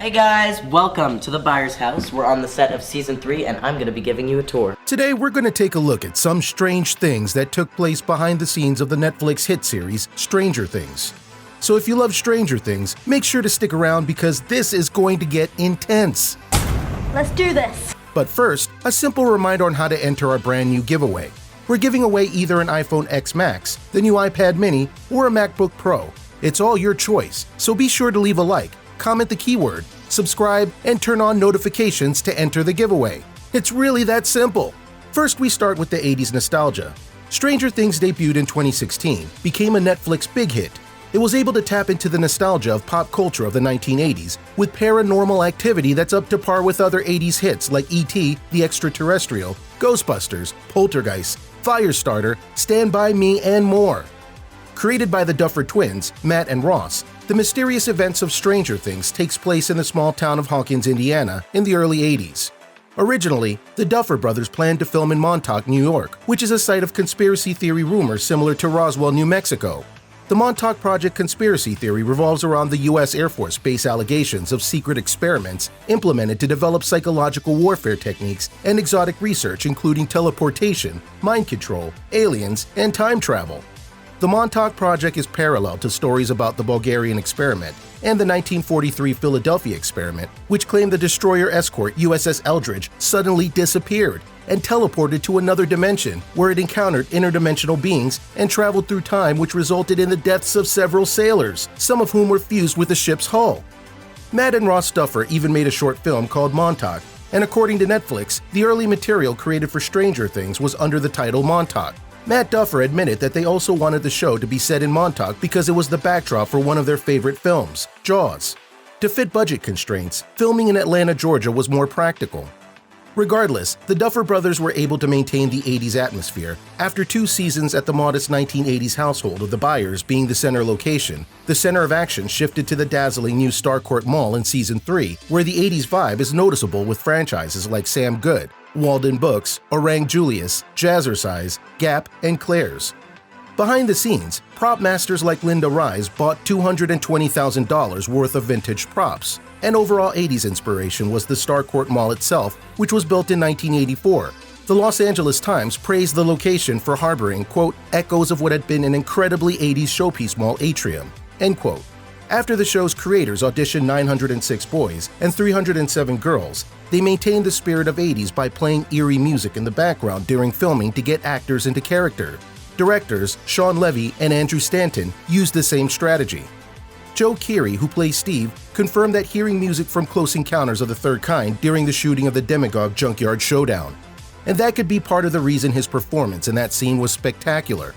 Hey guys, welcome to the Buyer's House. We're on the set of Season 3 and I'm going to be giving you a tour. Today we're going to take a look at some strange things that took place behind the scenes of the Netflix hit series Stranger Things. So if you love Stranger Things, make sure to stick around because this is going to get intense. Let's do this. But first, a simple reminder on how to enter our brand new giveaway. We're giving away either an iPhone X Max, the new iPad mini, or a MacBook Pro. It's all your choice, so be sure to leave a like, comment the keyword, subscribe, and turn on notifications to enter the giveaway. It's really that simple. First, we start with the 80s nostalgia. Stranger Things debuted in 2016, became a Netflix big hit. It was able to tap into the nostalgia of pop culture of the 1980s with paranormal activity that's up to par with other 80s hits like E.T., The Extraterrestrial, Ghostbusters, Poltergeist, Firestarter, Stand By Me, and more. Created by the Duffer twins, Matt and Ross, the mysterious events of Stranger Things takes place in the small town of Hawkins, Indiana, in the early 80s. Originally, the Duffer brothers planned to film in Montauk, New York, which is a site of conspiracy theory rumors similar to Roswell, New Mexico. The Montauk Project conspiracy theory revolves around the U.S. Air Force Base allegations of secret experiments implemented to develop psychological warfare techniques and exotic research including teleportation, mind control, aliens, and time travel. The Montauk Project is parallel to stories about the Bulgarian experiment and the 1943 Philadelphia experiment, which claimed the destroyer escort USS Eldridge suddenly disappeared and teleported to another dimension where it encountered interdimensional beings and traveled through time, which resulted in the deaths of several sailors, some of whom were fused with the ship's hull. Matt and Ross Duffer even made a short film called Montauk, and according to Netflix, the early material created for Stranger Things was under the title Montauk. Matt Duffer admitted that they also wanted the show to be set in Montauk because it was the backdrop for one of their favorite films, Jaws. To fit budget constraints, filming in Atlanta, Georgia was more practical. Regardless, the Duffer brothers were able to maintain the 80s atmosphere. After 2 seasons at the modest 1980s household of the Byers being the center location, the center of action shifted to the dazzling new Starcourt Mall in Season 3, where the 80s vibe is noticeable with franchises like Sam Goode, Walden Books, Orang Julius, Jazzercise, Gap, and Claire's. Behind the scenes, prop masters like Linda Rise bought $220,000 worth of vintage props, and overall 80s inspiration was the Starcourt Mall itself, which was built in 1984. The Los Angeles Times praised the location for harboring, quote, echoes of what had been an incredibly 80s showpiece mall atrium, end quote. After the show's creators auditioned 906 boys and 307 girls, they maintained the spirit of 80s by playing eerie music in the background during filming to get actors into character. Directors Sean Levy and Andrew Stanton used the same strategy. Joe Carey, who plays Steve, confirmed that hearing music from Close Encounters of the Third Kind during the shooting of the Demigorgon Junkyard Showdown. And that could be part of the reason his performance in that scene was spectacular.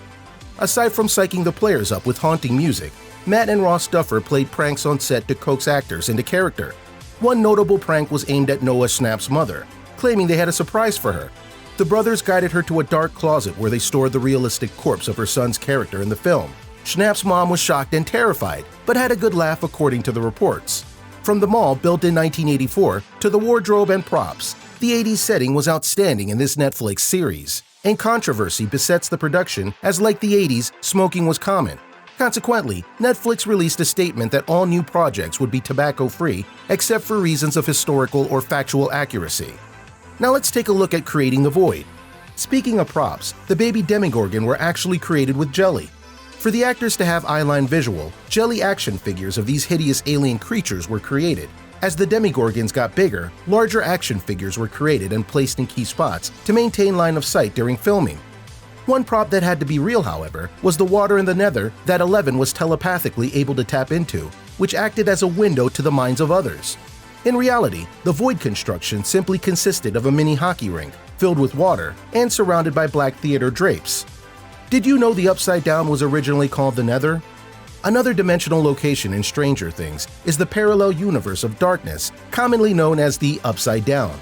Aside from psyching the players up with haunting music, Matt and Ross Duffer played pranks on set to coax actors into character. One notable prank was aimed at Noah Schnapp's mother, claiming they had a surprise for her. The brothers guided her to a dark closet where they stored the realistic corpse of her son's character in the film. Schnapp's mom was shocked and terrified, but had a good laugh according to the reports. From the mall built in 1984 to the wardrobe and props, the 80s setting was outstanding in this Netflix series. And controversy besets the production as, like the 80s, smoking was common. Consequently, Netflix released a statement that all new projects would be tobacco-free except for reasons of historical or factual accuracy. Now let's take a look at creating the void. Speaking of props, the baby Demi Gorgon were actually created with jelly. For the actors to have eyeline visual, jelly action figures of these hideous alien creatures were created. As the Demigorgons got bigger, larger action figures were created and placed in key spots to maintain line of sight during filming. One prop that had to be real, however, was the water in the nether that Eleven was telepathically able to tap into, which acted as a window to the minds of others. In reality, the void construction simply consisted of a mini hockey rink, filled with water, and surrounded by black theater drapes. Did you know the Upside Down was originally called the Nether? Another dimensional location in Stranger Things is the parallel universe of darkness, commonly known as the Upside Down.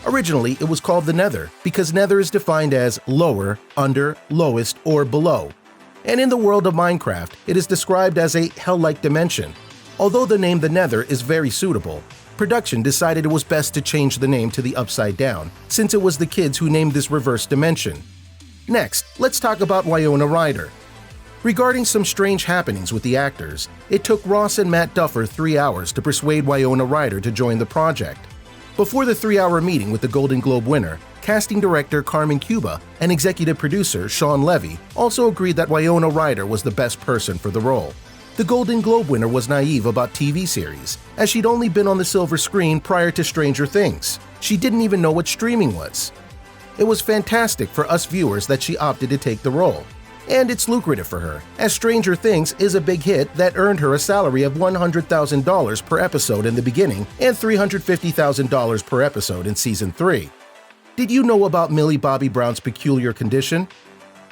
Originally, it was called the Nether because Nether is defined as lower, under, lowest, or below. And in the world of Minecraft, it is described as a hell-like dimension. Although the name the Nether is very suitable, production decided it was best to change the name to the Upside Down, since it was the kids who named this reverse dimension. Next, let's talk about Winona Ryder. Regarding some strange happenings with the actors, it took Ross and Matt Duffer 3 hours to persuade Winona Ryder to join the project. Before the 3-hour meeting with the Golden Globe winner, casting director Carmen Cuba and executive producer Sean Levy also agreed that Winona Ryder was the best person for the role. The Golden Globe winner was naive about TV series, as she'd only been on the silver screen prior to Stranger Things. She didn't even know what streaming was. It was fantastic for us viewers that she opted to take the role. And it's lucrative for her, as Stranger Things is a big hit that earned her a salary of $100,000 per episode in the beginning and $350,000 per episode in Season 3. Did you know about Millie Bobby Brown's peculiar condition?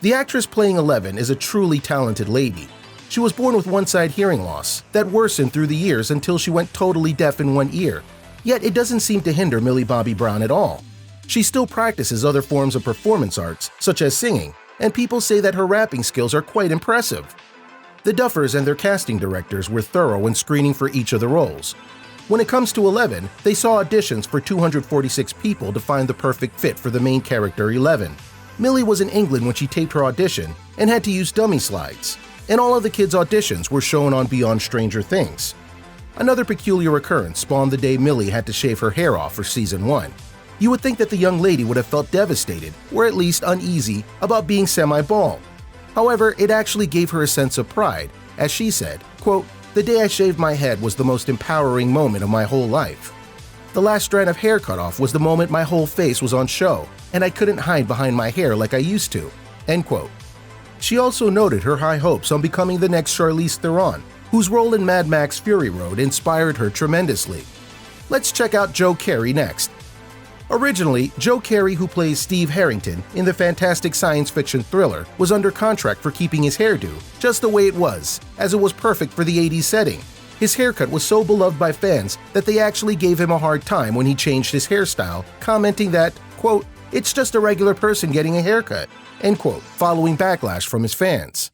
The actress playing Eleven is a truly talented lady. She was born with one-side hearing loss that worsened through the years until she went totally deaf in one ear. Yet it doesn't seem to hinder Millie Bobby Brown at all. She still practices other forms of performance arts, such as singing, and people say that her rapping skills are quite impressive. The Duffers and their casting directors were thorough in screening for each of the roles. When it comes to Eleven, they saw auditions for 246 people to find the perfect fit for the main character Eleven. Millie was in England when she taped her audition and had to use dummy slides, and all of the kids' auditions were shown on Beyond Stranger Things. Another peculiar occurrence spawned the day Millie had to shave her hair off for Season 1. You would think that the young lady would have felt devastated, or at least uneasy, about being semi-bald. However, it actually gave her a sense of pride, as she said, quote, "The day I shaved my head was the most empowering moment of my whole life. The last strand of hair cut off was the moment my whole face was on show, and I couldn't hide behind my hair like I used to." End quote. She also noted her high hopes on becoming the next Charlize Theron, whose role in Mad Max Fury Road inspired her tremendously. Let's check out Joe Carey next. Originally, Joe Carey, who plays Steve Harrington in the fantastic science fiction thriller, was under contract for keeping his hairdo just the way it was, as it was perfect for the 80s setting. His haircut was so beloved by fans that they actually gave him a hard time when he changed his hairstyle, commenting that, quote, "It's just a regular person getting a haircut," end quote, following backlash from his fans.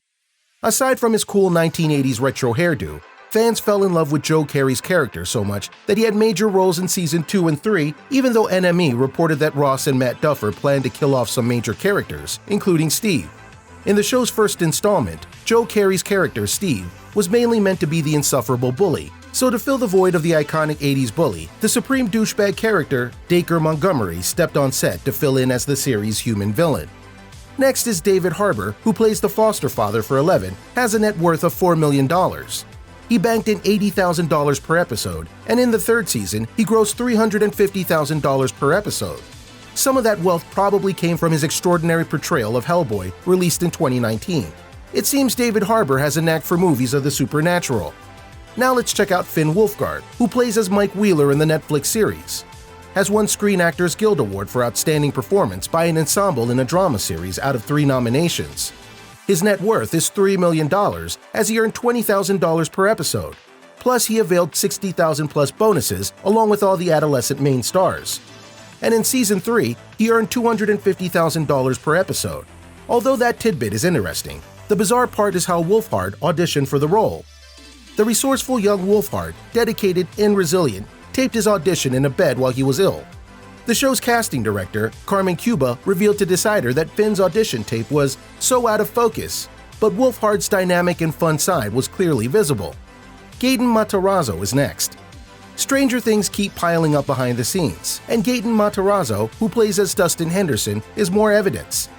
Aside from his cool 1980s retro hairdo, fans fell in love with Joe Carey's character so much that he had major roles in Season 2 and 3, even though NME reported that Ross and Matt Duffer planned to kill off some major characters, including Steve. In the show's first installment, Joe Carey's character, Steve, was mainly meant to be the insufferable bully, so to fill the void of the iconic 80s bully, the supreme douchebag character, Dacre Montgomery, stepped on set to fill in as the series' human villain. Next is David Harbour, who plays the foster father for Eleven, has a net worth of $4 million. He banked in $80,000 per episode, and in the third season, he grossed $350,000 per episode. Some of that wealth probably came from his extraordinary portrayal of Hellboy, released in 2019. It seems David Harbour has a knack for movies of the supernatural. Now let's check out Finn Wolfhard, who plays as Mike Wheeler in the Netflix series. Has won Screen Actors Guild Award for Outstanding Performance by an Ensemble in a Drama Series out of 3 nominations. His net worth is $3 million, as he earned $20,000 per episode. Plus, he availed $60,000 plus bonuses along with all the adolescent main stars. And in Season 3, he earned $250,000 per episode. Although that tidbit is interesting, the bizarre part is how Wolfhard auditioned for the role. The resourceful young Wolfhard, dedicated and resilient, taped his audition in a bed while he was ill. The show's casting director, Carmen Cuba, revealed to Decider that Finn's audition tape was so out of focus, but Wolfhard's dynamic and fun side was clearly visible. Gaydon Matarazzo is next. Stranger things keep piling up behind the scenes, and Gaydon Matarazzo, who plays as Dustin Henderson, is more evidence.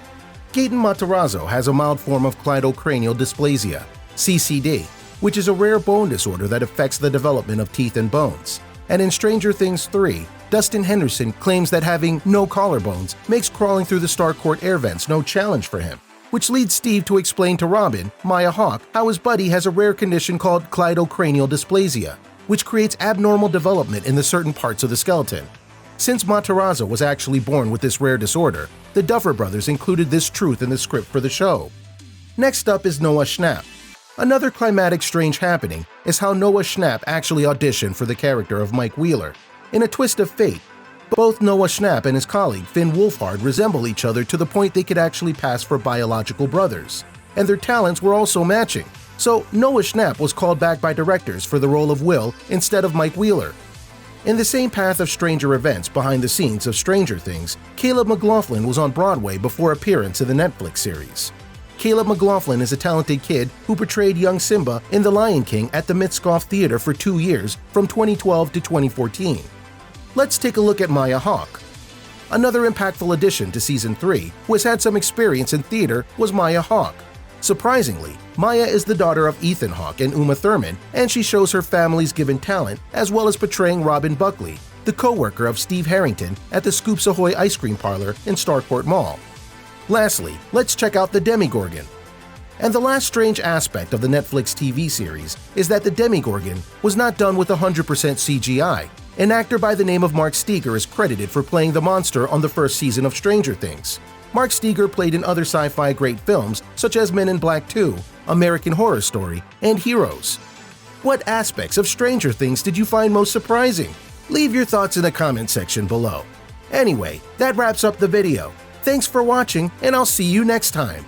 Gaydon Matarazzo has a mild form of cleidocranial dysplasia, CCD, which is a rare bone disorder that affects the development of teeth and bones. And in Stranger Things 3, Dustin Henderson claims that having no collarbones makes crawling through the Starcourt air vents no challenge for him, which leads Steve to explain to Robin, Maya Hawke, how his buddy has a rare condition called cleidocranial dysplasia, which creates abnormal development in the certain parts of the skeleton. Since Matarazzo was actually born with this rare disorder, the Duffer brothers included this truth in the script for the show. Next up is Noah Schnapp. Another climatic strange happening is how Noah Schnapp actually auditioned for the character of Mike Wheeler. In a twist of fate, both Noah Schnapp and his colleague Finn Wolfhard resemble each other to the point they could actually pass for biological brothers, and their talents were also matching. So Noah Schnapp was called back by directors for the role of Will instead of Mike Wheeler. In the same path of stranger events behind the scenes of Stranger Things, Caleb McLaughlin was on Broadway before appearance in the Netflix series. Caleb McLaughlin is a talented kid who portrayed young Simba in The Lion King at the Mitscoff Theater for 2 years from 2012 to 2014. Let's take a look at Maya Hawke. Another impactful addition to Season 3 who has had some experience in theater was Maya Hawke. Surprisingly, Maya is the daughter of Ethan Hawke and Uma Thurman, and she shows her family's given talent as well as portraying Robin Buckley, the co-worker of Steve Harrington at the Scoops Ahoy ice cream parlor in Starcourt Mall. Lastly, let's check out the Demi Gorgon. And the last strange aspect of the Netflix TV series is that the Demi Gorgon was not done with 100% CGI. An actor by the name of Mark Steger is credited for playing the monster on the first season of Stranger Things. Mark Steger played in other sci-fi great films such as Men in Black 2, American Horror Story, and Heroes. What aspects of Stranger Things did you find most surprising? Leave your thoughts in the comment section below. Anyway, that wraps up the video. Thanks for watching, and I'll see you next time.